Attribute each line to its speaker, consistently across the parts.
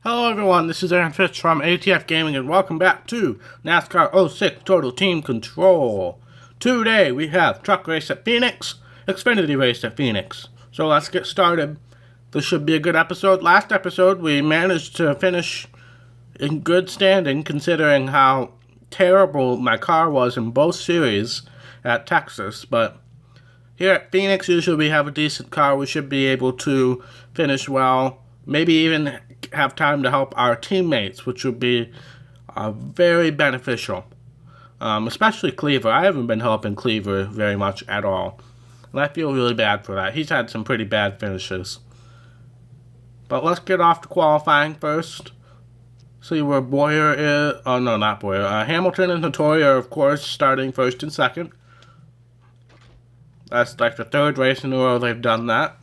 Speaker 1: Hello everyone, this is Aaron Fitch from ATF Gaming and welcome back to NASCAR 06 Total Team Control. Today we have Truck Race at Phoenix, Xfinity Race at Phoenix. So let's get started. This should be a good episode. Last episode we managed to finish in good standing considering how terrible my car was in both series at Texas. But here at Phoenix usually we have a decent car. We should be able to finish well. Maybe even have time to help our teammates, which would be very beneficial. Especially Cleaver. I haven't been helping Cleaver very much at all. And I feel really bad for that. He's had some pretty bad finishes. But let's get off to qualifying first. See where Boyer is. Oh, no, not Boyer. Hamilton and Hattori are, of course, starting first and second. That's like the third race in a row they've done that.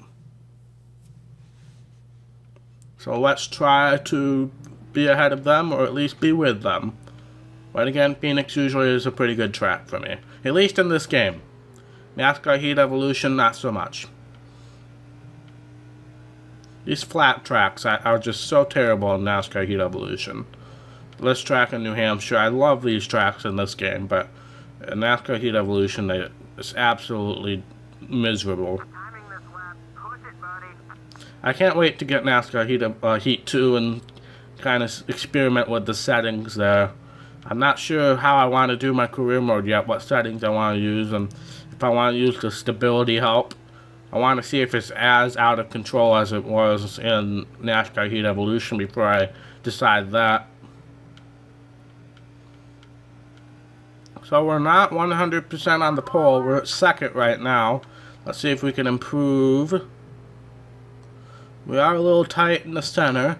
Speaker 1: So let's try to be ahead of them, or at least be with them. But again, Phoenix usually is a pretty good track for me. At least in this game. NASCAR Heat Evolution, not so much. These flat tracks are just so terrible in NASCAR Heat Evolution. This track in New Hampshire, I love these tracks in this game, but in NASCAR Heat Evolution, it's absolutely miserable. I can't wait to get NASCAR Heat 2 and kind of experiment with the settings there. I'm not sure how I want to do my career mode yet, what settings I want to use, and if I want to use the stability help. I want to see if it's as out of control as it was in NASCAR Heat Evolution before I decide that. So we're not 100% on the pole. We're at second right now. Let's see if we can improve. We are a little tight in the center,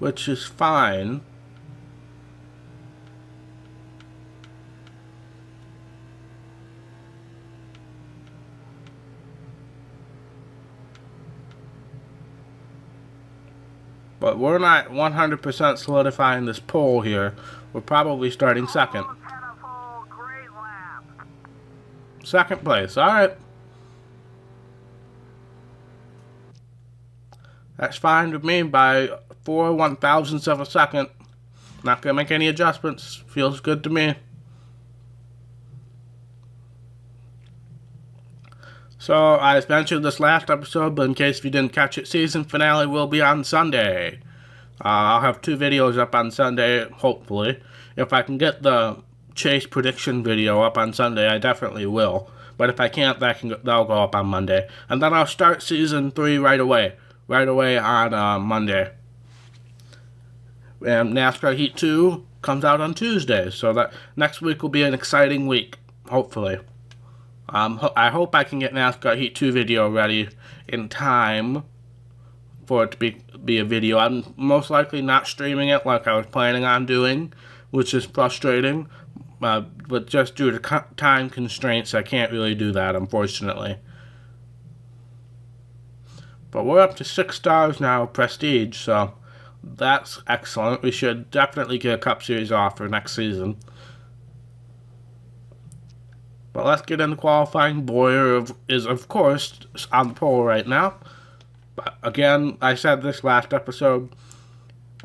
Speaker 1: which is fine. But we're not 100% solidifying this pole here. We're probably starting second. Second place, alright. That's fine with me by 4 1,000ths of a second. Not going to make any adjustments. Feels good to me. So, I mentioned this last episode, but in case you didn't catch it, season finale will be on Sunday. I'll have 2 videos up on Sunday, hopefully. If I can get the chase prediction video up on Sunday, I definitely will. But if I can't, that'll go up on Monday. And then I'll start season 3 right away. Right away on Monday. And NASCAR Heat 2 comes out on Tuesday. So that next week will be an exciting week, hopefully. I hope I can get NASCAR Heat 2 video ready in time for it to be a video. I'm most likely not streaming it like I was planning on doing, which is frustrating. But just due to time constraints, I can't really do that, unfortunately. But we're up to 6 stars now, Prestige, so that's excellent. We should definitely get a Cup Series offer next season. But let's get into qualifying. Boyer is, of course, on the pole right now. But again, I said this last episode,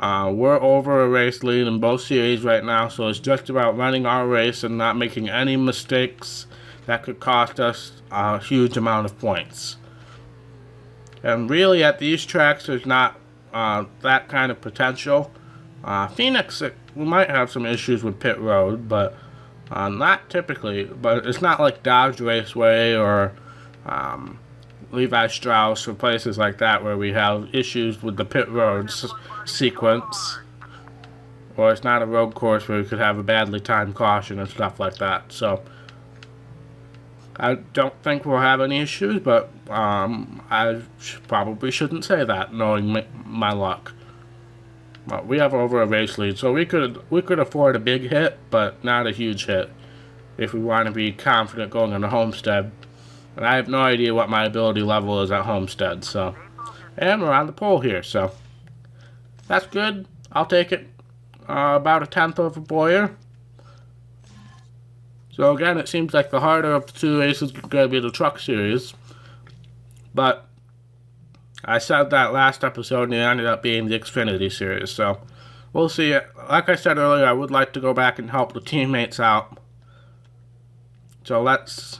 Speaker 1: we're over a race lead in both series right now, so it's just about running our race and not making any mistakes that could cost us a huge amount of points. And really, at these tracks, there's not that kind of potential. Phoenix, we might have some issues with pit road, but not typically. But it's not like Dodge Raceway or Levi Strauss or places like that where we have issues with the pit road sequence. Or it's not a road course where we could have a badly timed caution and stuff like that. So I don't think we'll have any issues, but I probably shouldn't say that, knowing my luck. But we have over a race lead, so we could afford a big hit, but not a huge hit, if we want to be confident going into Homestead. And I have no idea what my ability level is at Homestead, so. And we're on the pole here, so that's good. I'll take it. About a 10th over Boyer. So again, it seems like the harder of the 2 races is going to be the Truck Series. But I said that last episode and it ended up being the Xfinity Series, so we'll see. Like I said earlier, I would like to go back and help the teammates out. So let's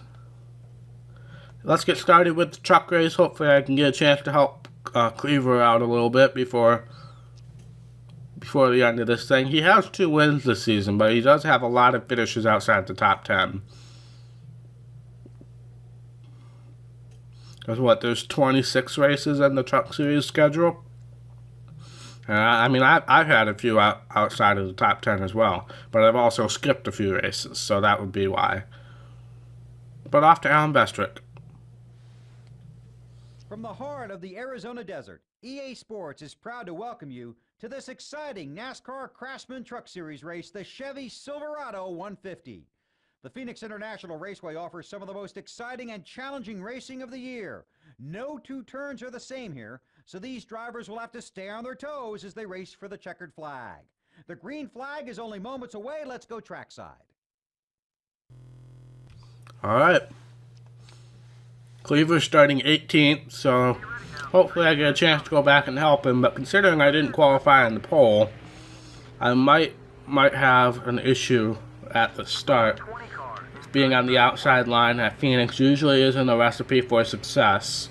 Speaker 1: get started with the truck race. Hopefully I can get a chance to help Cleaver out a little bit before the end of this thing. He has 2 wins this season, but he does have a lot of finishes outside the top 10. Because there's 26 races in the Truck Series schedule. I mean, I've had a few outside of the top 10 as well, but I've also skipped a few races, so that would be why. But off to Alan Bestrick.
Speaker 2: From the heart of the Arizona desert, EA Sports is proud to welcome you to this exciting NASCAR Craftsman Truck Series race, the Chevy Silverado 150. The Phoenix International Raceway offers some of the most exciting and challenging racing of the year. No 2 turns are the same here, so these drivers will have to stay on their toes as they race for the checkered flag. The green flag is only moments away. Let's go trackside.
Speaker 1: All right. Cleaver's starting 18th, so hopefully I get a chance to go back and help him. But considering I didn't qualify in the pole, I might have an issue at the start. Being on the outside line at Phoenix usually isn't a recipe for success.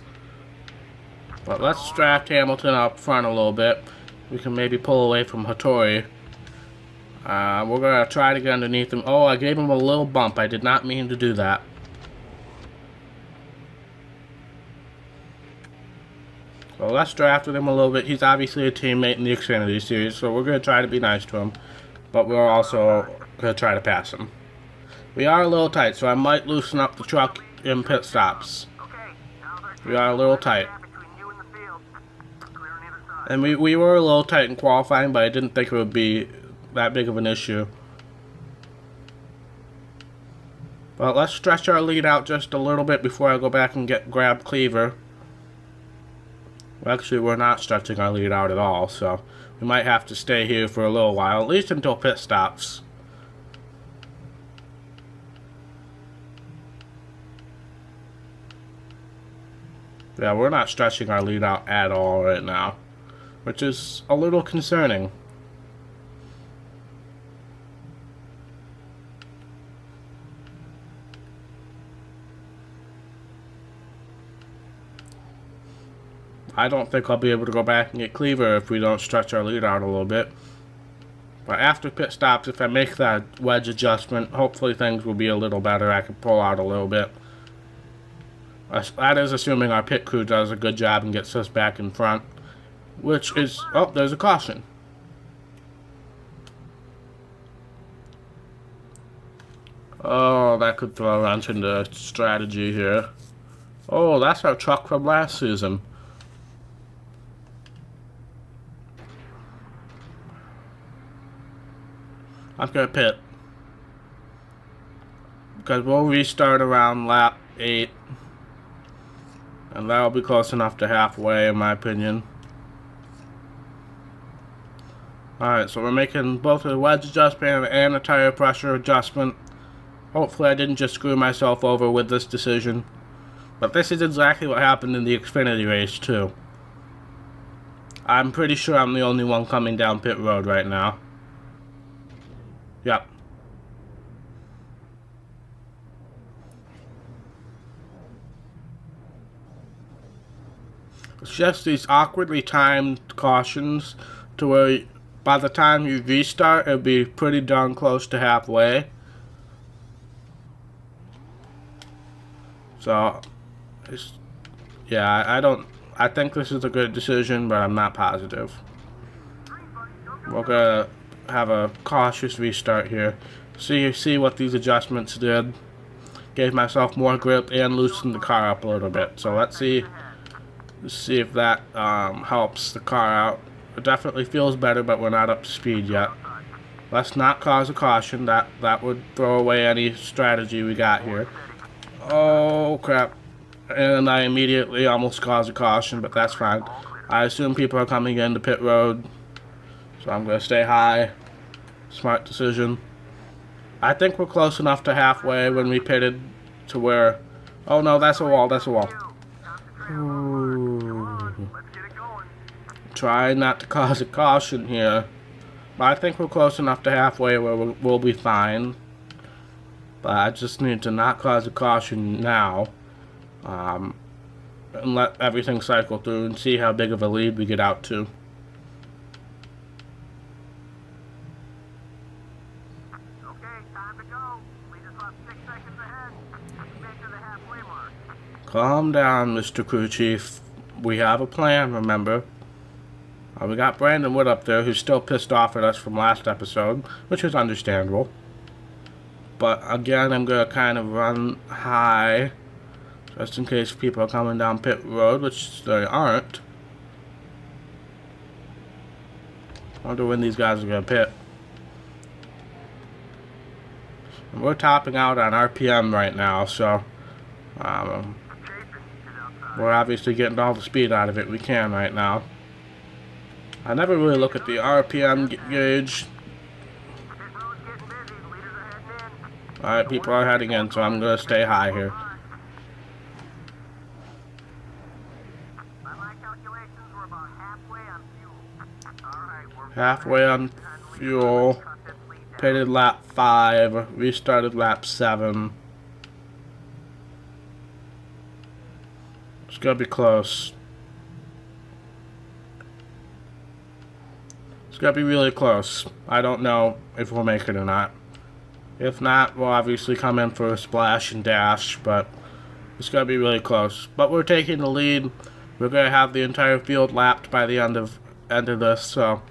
Speaker 1: But let's draft Hamilton up front a little bit. We can maybe pull away from Hattori. We're going to try to get underneath him. Oh, I gave him a little bump. I did not mean to do that. So let's draft with him a little bit. He's obviously a teammate in the Xfinity Series, so we're going to try to be nice to him. But we're also going to try to pass him. We are a little tight, so I might loosen up the truck in pit stops. We are a little tight. And we were a little tight in qualifying, but I didn't think it would be that big of an issue. But let's stretch our lead out just a little bit before I go back and grab Cleaver. Actually, we're not stretching our lead out at all, so we might have to stay here for a little while, at least until pit stops. Yeah, we're not stretching our lead out at all right now, which is a little concerning. I don't think I'll be able to go back and get Cleaver if we don't stretch our lead out a little bit. But after pit stops, if I make that wedge adjustment, hopefully things will be a little better. I can pull out a little bit. That is assuming our pit crew does a good job and gets us back in front. Which is... oh, there's a caution. Oh, that could throw a wrench into strategy here. Oh, that's our truck from last season. I'm going to pit. Because we'll restart around lap 8. And that'll be close enough to halfway, in my opinion. Alright, so we're making both a wedge adjustment and a tire pressure adjustment. Hopefully I didn't just screw myself over with this decision. But this is exactly what happened in the Xfinity race, too. I'm pretty sure I'm the only one coming down pit road right now. Yep. It's just these awkwardly timed cautions to where by the time you restart, it'll be pretty darn close to halfway. So, yeah, I think this is a good decision, but I'm not positive. We're gonna have a cautious restart here. See what these adjustments did. Gave myself more grip and loosened the car up a little bit. So let's see if that helps the car out. It definitely feels better, but we're not up to speed yet. Let's not cause a caution. That would throw away any strategy we got here. Oh crap. And I immediately almost caused a caution, but that's fine. I assume people are coming into pit road, so I'm going to stay high. Smart decision. I think we're close enough to halfway when we pitted to where... oh no, that's a wall, that's a wall. Ooh. Try not to cause a caution here. But I think we're close enough to halfway where we'll be fine. But I just need to not cause a caution now. And let everything cycle through and see how big of a lead we get out to. Calm down, Mr. Crew Chief. We have a plan, remember? We got Brandon Wood up there, who's still pissed off at us from last episode, which is understandable. But again, I'm going to kind of run high, just in case people are coming down pit road, which they aren't. Wonder when these guys are going to pit. And we're topping out on RPM right now, so we're obviously getting all the speed out of it we can right now. I never really look at the RPM gauge. Alright, people are heading in, so I'm going to stay high here. Halfway on fuel. Pitted lap 5. Restarted lap 7. It's going to be close. It's going to be really close. I don't know if we'll make it or not. If not, we'll obviously come in for a splash and dash, but it's going to be really close. But we're taking the lead. We're going to have the entire field lapped by the end of this, so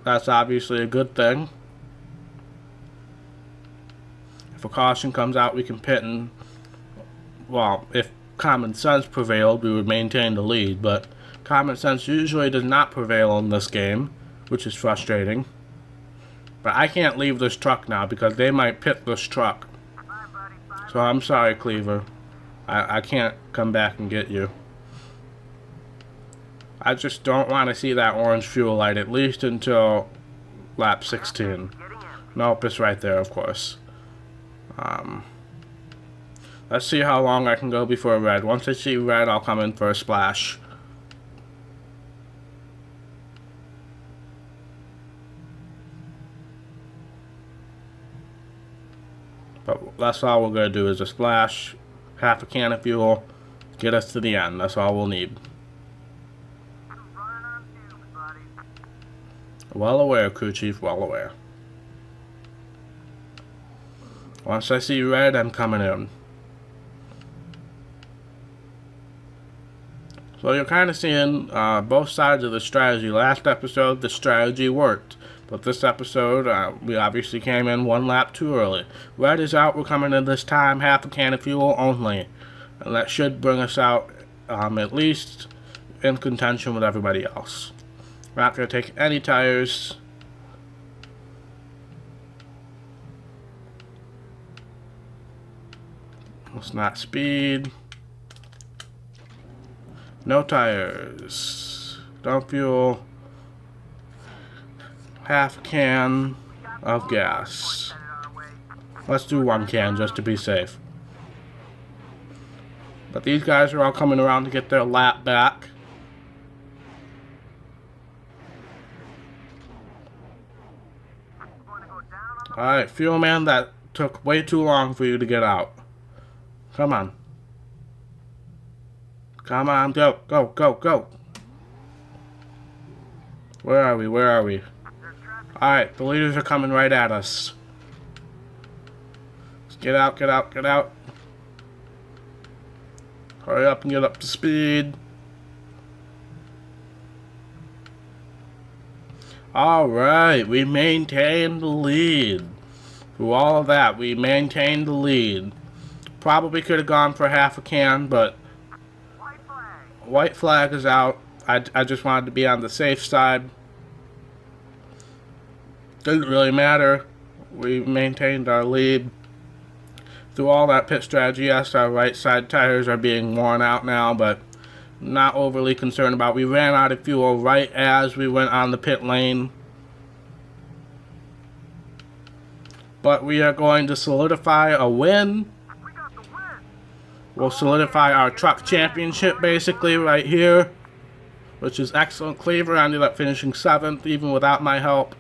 Speaker 1: that's obviously a good thing. If a caution comes out, we can pit and, well, if common sense prevailed, we would maintain the lead, but common sense usually does not prevail in this game, which is frustrating. But I can't leave this truck now because they might pit this truck. So I'm sorry, Cleaver. I can't come back and get you. I just don't want to see that orange fuel light at least until lap 16. Nope, it's right there, of course. Let's see how long I can go before red. Once I see red, I'll come in for a splash. But that's all we're going to do is a splash, half a can of fuel, get us to the end. That's all we'll need. Well aware, Crew Chief, well aware. Once I see red, I'm coming in. So you're kind of seeing both sides of the strategy. Last episode, the strategy worked. But this episode, we obviously came in one lap too early. Red is out. We're coming in this time, half a can of fuel only. And that should bring us out at least in contention with everybody else. We're not going to take any tires. It's not speed. No tires. Don't fuel. Half a can of gas. Let's do 1 can just to be safe. But these guys are all coming around to get their lap back. Alright, Fuel Man, that took way too long for you to get out. Come on. Come on, go, go, go, go. Where are we? Where are we? Alright, the leaders are coming right at us. Let's get out, get out, get out. Hurry up and get up to speed. Alright, we maintained the lead. Through all of that, we maintained the lead. Probably could have gone for half a can, but white flag is out. I just wanted to be on the safe side. Didn't really matter. We maintained our lead. Through all that pit strategy, yes, our right side tires are being worn out now, but not overly concerned about. We ran out of fuel right as we went on the pit lane. But we are going to solidify a win. We'll solidify our truck championship basically right here. which is excellent. Cleaver ended up finishing 7th, even without my help.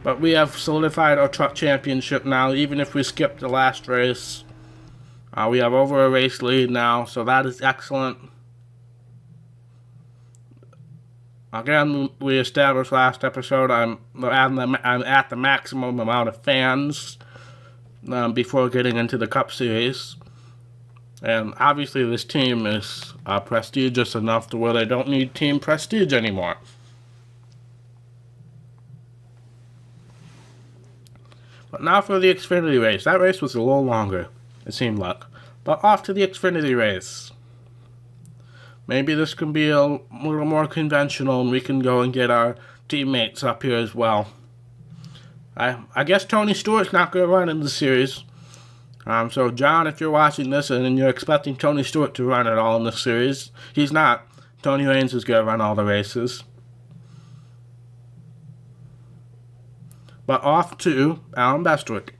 Speaker 1: But we have solidified our truck championship now, even if we skip the last race. We have over a race lead now, so that is excellent. Again, we established last episode I'm at the maximum amount of fans before getting into the Cup Series. And obviously this team is prestigious enough to where they don't need team prestige anymore. But now for the Xfinity race. That race was a little longer, it seemed like. But off to the Xfinity race. Maybe this can be a little more conventional and we can go and get our teammates up here as well. I guess Tony Stewart's not going to run in the series. So John, if you're watching this and you're expecting Tony Stewart to run it all in this series, he's not. Tony Raines is going to run all the races. But off to Alan Bestwick.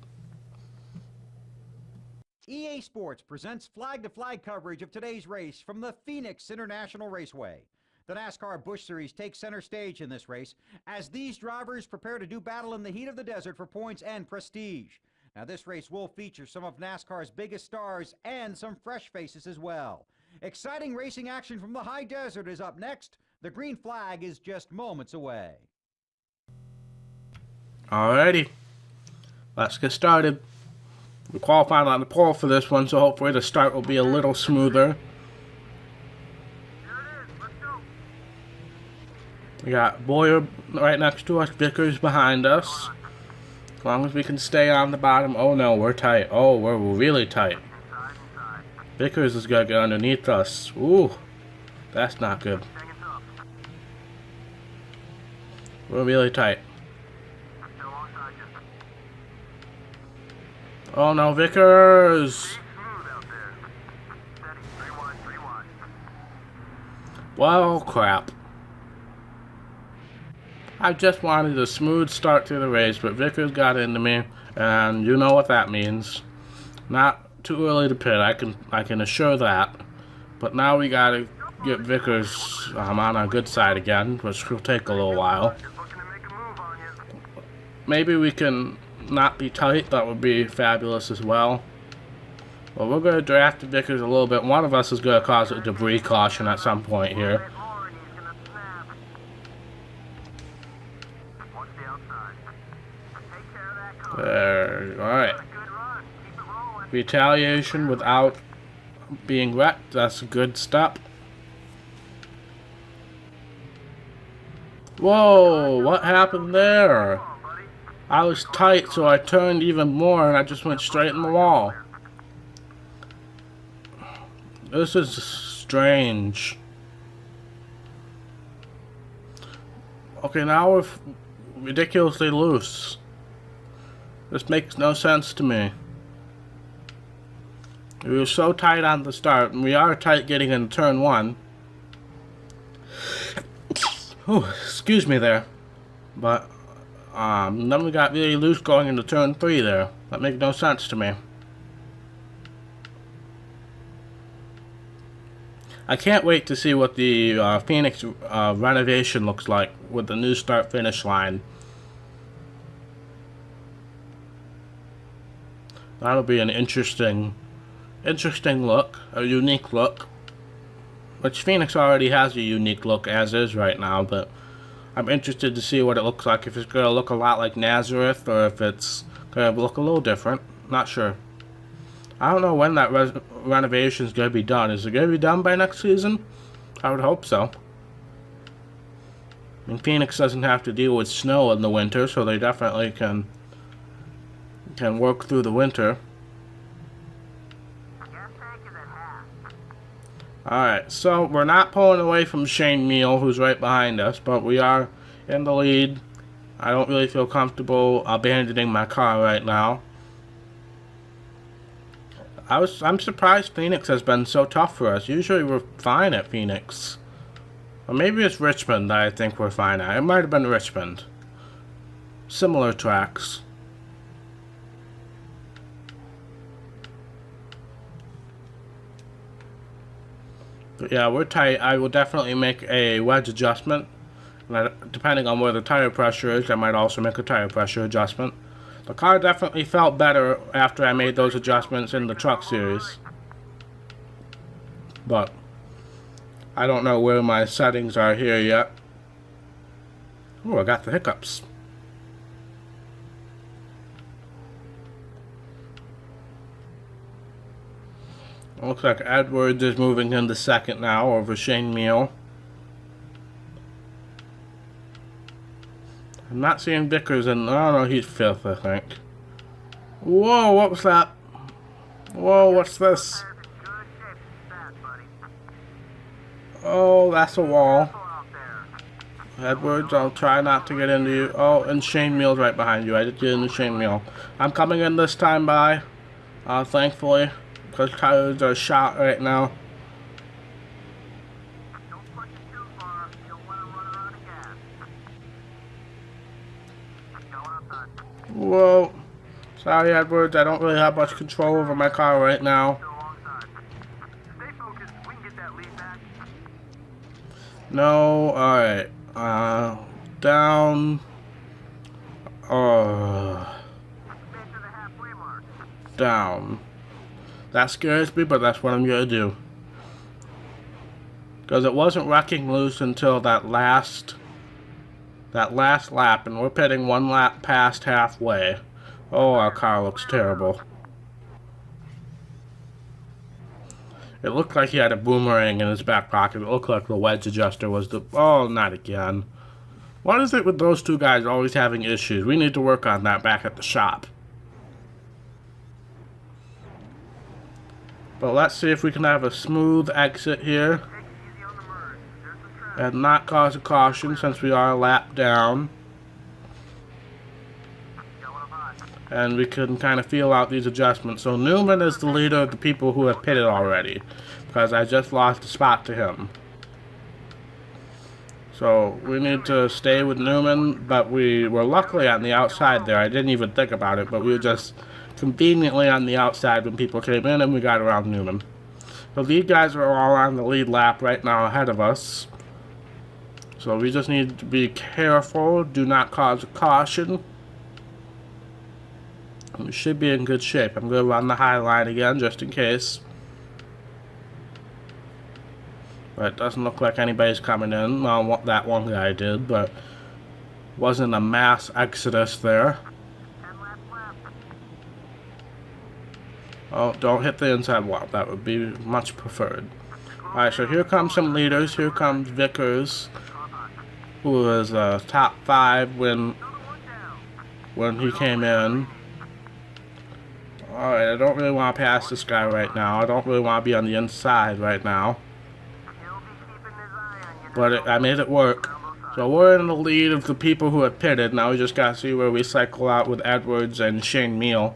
Speaker 2: EA Sports presents flag-to-flag coverage of today's race from the Phoenix International Raceway. The NASCAR Busch Series takes center stage in this race as these drivers prepare to do battle in the heat of the desert for points and prestige. Now, this race will feature some of NASCAR's biggest stars and some fresh faces as well. Exciting racing action from the high desert is up next. The green flag is just moments away.
Speaker 1: Alrighty, let's get started. We qualified on the pole for this one, so hopefully the start will be a little smoother. We got Boyer right next to us, Vickers behind us. As long as we can stay on the bottom. Oh no, we're tight. Oh, we're really tight. Vickers is gonna get underneath us. Ooh, that's not good. We're really tight. Oh no, Vickers! Well, crap. I just wanted a smooth start to the race, but Vickers got into me, and you know what that means. Not too early to pit, I can assure that. But now we gotta get Vickers on our good side again, which will take a little while. Maybe we can not be tight, that would be fabulous as well. Well, we're going to draft Vickers a little bit. One of us is going to cause a debris caution at some point here. There, alright. Retaliation without being wrecked, that's a good step. Whoa, what happened there? I was tight, so I turned even more, and I just went straight in the wall. This is strange. Okay, now we're ridiculously loose. This makes no sense to me. We were so tight on the start, and we are tight getting into turn 1. Oh, excuse me there. But then we got really loose going into turn 3 there. That makes no sense to me. I can't wait to see what the Phoenix renovation looks like with the new start-finish line. That'll be an interesting look, a unique look. Which Phoenix already has a unique look as is right now, but I'm interested to see what it looks like. If it's going to look a lot like Nazareth, or if it's going to look a little different. Not sure. I don't know when that renovation is going to be done. Is it going to be done by next season? I would hope so. I mean, Phoenix doesn't have to deal with snow in the winter, so they definitely can work through the winter. Alright, so we're not pulling away from Shane Meal, who's right behind us, but we are in the lead. I don't really feel comfortable abandoning my car right now. I'm surprised Phoenix has been so tough for us. Usually we're fine at Phoenix. Or maybe it's Richmond that I think we're fine at. It might have been Richmond. Similar tracks. But yeah, we're tight. I will definitely make a wedge adjustment. Depending on where the tire pressure is, I might also make a tire pressure adjustment. The car definitely felt better after I made those adjustments in the truck series. But I don't know where my settings are here yet. Oh, I got the hiccups. Looks like Edwards is moving into second now over Shane Meal. I'm not seeing Vickers in. Oh no, he's fifth, I think. Whoa, what was that? Whoa, what's this? Oh, that's a wall. Edwards, I'll try not to get into you. Oh, and Shane Meal's right behind you. I did get into Shane Meal. I'm coming in this time by, thankfully, because tires are shot right now. Whoa. Sorry, Edwards. I don't really have much control over my car right now. No, alright. Down. Down. That scares me, but that's what I'm gonna do. Because it wasn't wrecking loose until that last lap, and we're pitting one lap past halfway. Oh, our car looks terrible. It looked like he had a boomerang in his back pocket. It looked like the wedge adjuster was the... Oh, not again. What is it with those two guys always having issues? We need to work on that back at the shop. But let's see if we can have a smooth exit here. And not cause a caution since we are a lap down. And we can kind of feel out these adjustments. So Newman is the leader of the people who have pitted already, because I just lost a spot to him. So we need to stay with Newman, but we were luckily on the outside there. I didn't even think about it, but we were just conveniently on the outside when people came in, and we got around Newman. So these guys are all on the lead lap right now ahead of us. So we just need to be careful, do not cause a caution. We should be in good shape. I'm going to run the high line again, just in case. But it doesn't look like anybody's coming in. Well, that one guy did, but wasn't a mass exodus there. Oh, don't hit the inside wall. That would be much preferred. Alright, so here comes some leaders. Here comes Vickers, who was top 5 when he came in. Alright, I don't really want to pass this guy right now. I don't really want to be on the inside right now. But I made it work. So we're in the lead of the people who have pitted. Now we just got to see where we cycle out with Edwards and Shane Meal.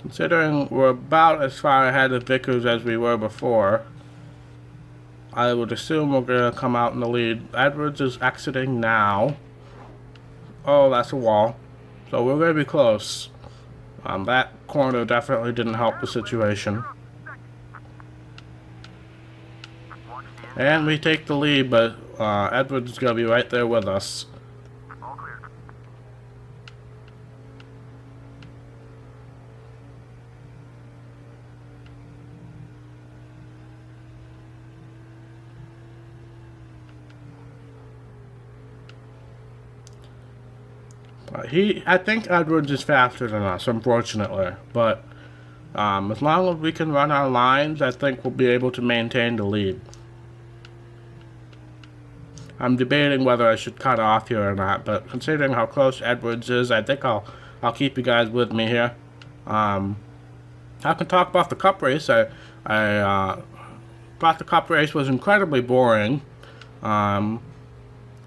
Speaker 1: Considering we're about as far ahead of Vickers as we were before, I would assume we're going to come out in the lead. Edwards is exiting now. Oh, that's a wall. So we're going to be close. That corner definitely didn't help the situation. And we take the lead, but Edwards is going to be right there with us. I think Edwards is faster than us, unfortunately. But as long as we can run our lines, I think we'll be able to maintain the lead. I'm debating whether I should cut off here or not, but considering how close Edwards is, I think I'll keep you guys with me here. I can talk about the Cup race. I thought the Cup race was incredibly boring.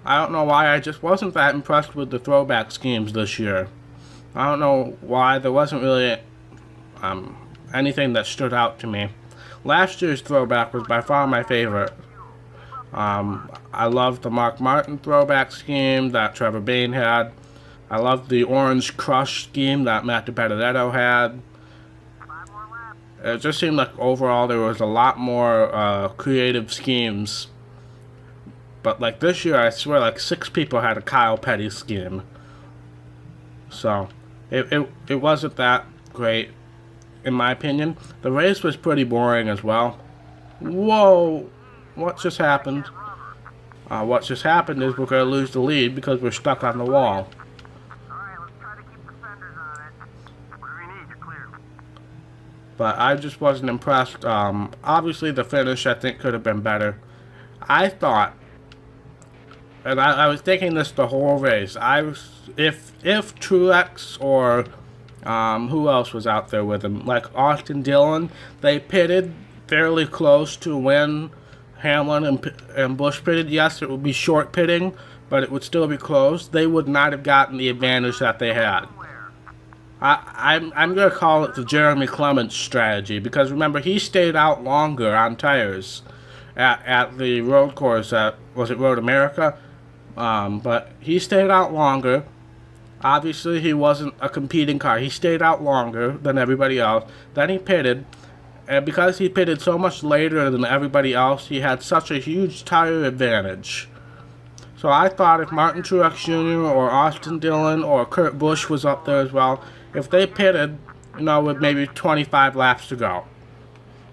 Speaker 1: I don't know why, I just wasn't that impressed with the throwback schemes this year. I don't know why, there wasn't really anything that stood out to me. last year's throwback was by far my favorite. I loved the Mark Martin throwback scheme that Trevor Bayne had. I loved the Orange Crush scheme that Matt DiBenedetto had. It just seemed like overall there was a lot more creative schemes. But like this year, I swear like 6 people had a Kyle Petty scheme. So it wasn't that great, in my opinion. The race was pretty boring as well. Whoa! What just happened? What just happened is we're going to lose the lead because we're stuck on the wall.
Speaker 3: Alright, let's try to keep the fenders on it. Whatever you need, you're clear.
Speaker 1: But I just wasn't impressed. Obviously the finish I think could have been better. I thought, and I was thinking this the whole race, if Truex or who else was out there with him, like Austin Dillon, they pitted fairly close to when Hamlin and Busch pitted. Yes, it would be short pitting, but it would still be close. They would not have gotten the advantage that they had. I'm going to call it the Jeremy Clements strategy, because remember, he stayed out longer on tires at the road course at, was it Road America? But he stayed out longer. Obviously, he wasn't a competing car. He stayed out longer than everybody else. Then he pitted. And because he pitted so much later than everybody else, he had such a huge tire advantage. So I thought if Martin Truex Jr. or Austin Dillon or Kurt Busch was up there as well, if they pitted, with maybe 25 laps to go,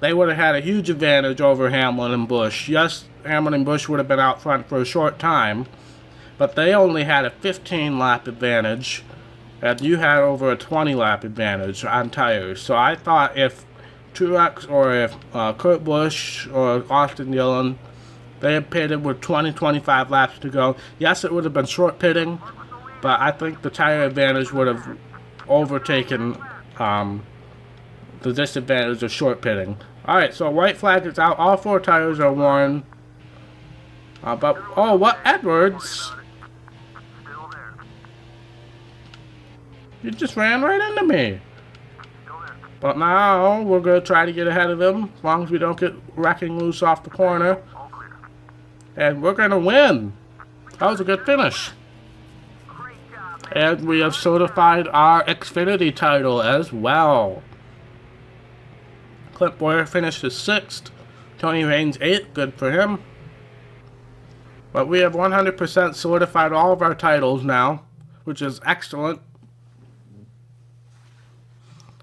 Speaker 1: they would have had a huge advantage over Hamlin and Busch. Yes, Hamlin and Busch would have been out front for a short time, but they only had a 15-lap advantage, and you had over a 20-lap advantage on tires. So I thought if Truex or if Kurt Busch or Austin Dillon, they had pitted with 20-25 laps to go, yes, it would have been short pitting, but I think the tire advantage would have overtaken the disadvantage of short pitting. Alright, so white flag is out. All 4 tires are worn. What? Edwards? You just ran right into me. But now we're going to try to get ahead of him, as long as we don't get wrecking loose off the corner. And we're going to win. That was a good finish. And we have certified our Xfinity title as well. Clint Bowyer finished as 6th. Tony Raines 8th. Good for him. But we have 100% solidified all of our titles now, which is excellent.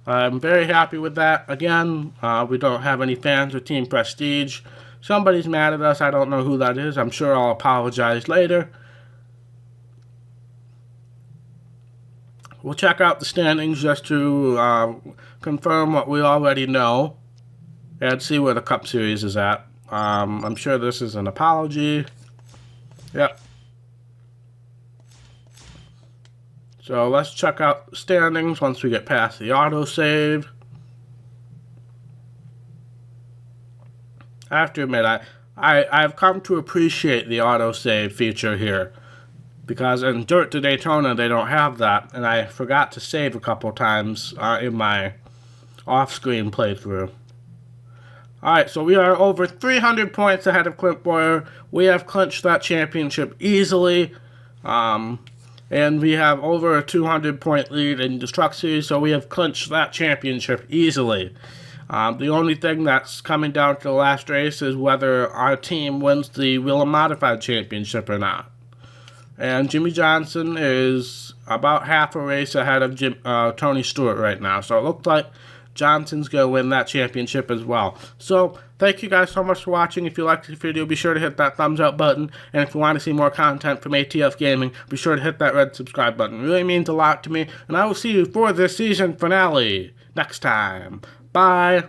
Speaker 1: I'm very happy with that. Again, we don't have any fans of Team Prestige. Somebody's mad at us. I don't know who that is. I'm sure I'll apologize later. We'll check out the standings just to confirm what we already know and see where the Cup Series is at. I'm sure this is an apology. Yep. So let's check out the standings once we get past the autosave. I have to admit, I've come to appreciate the autosave feature here, because in Dirt to Daytona they don't have that, and I forgot to save a couple times in my off-screen playthrough. Alright, so we are over 300 points ahead of Clint Bowyer. We have clinched that championship easily. And we have over a 200-point lead in the Truck Series, so we have clinched that championship easily. The only thing that's coming down to the last race is whether our team wins the Wheel and Modified Championship or not. And Jimmy Johnson is about half a race ahead of Tony Stewart right now, so it looks like Johnson's going to win that championship as well. So, thank you guys so much for watching. If you liked this video, be sure to hit that thumbs up button. And if you want to see more content from ATF Gaming, be sure to hit that red subscribe button. It really means a lot to me. And I will see you for the season finale next time. Bye.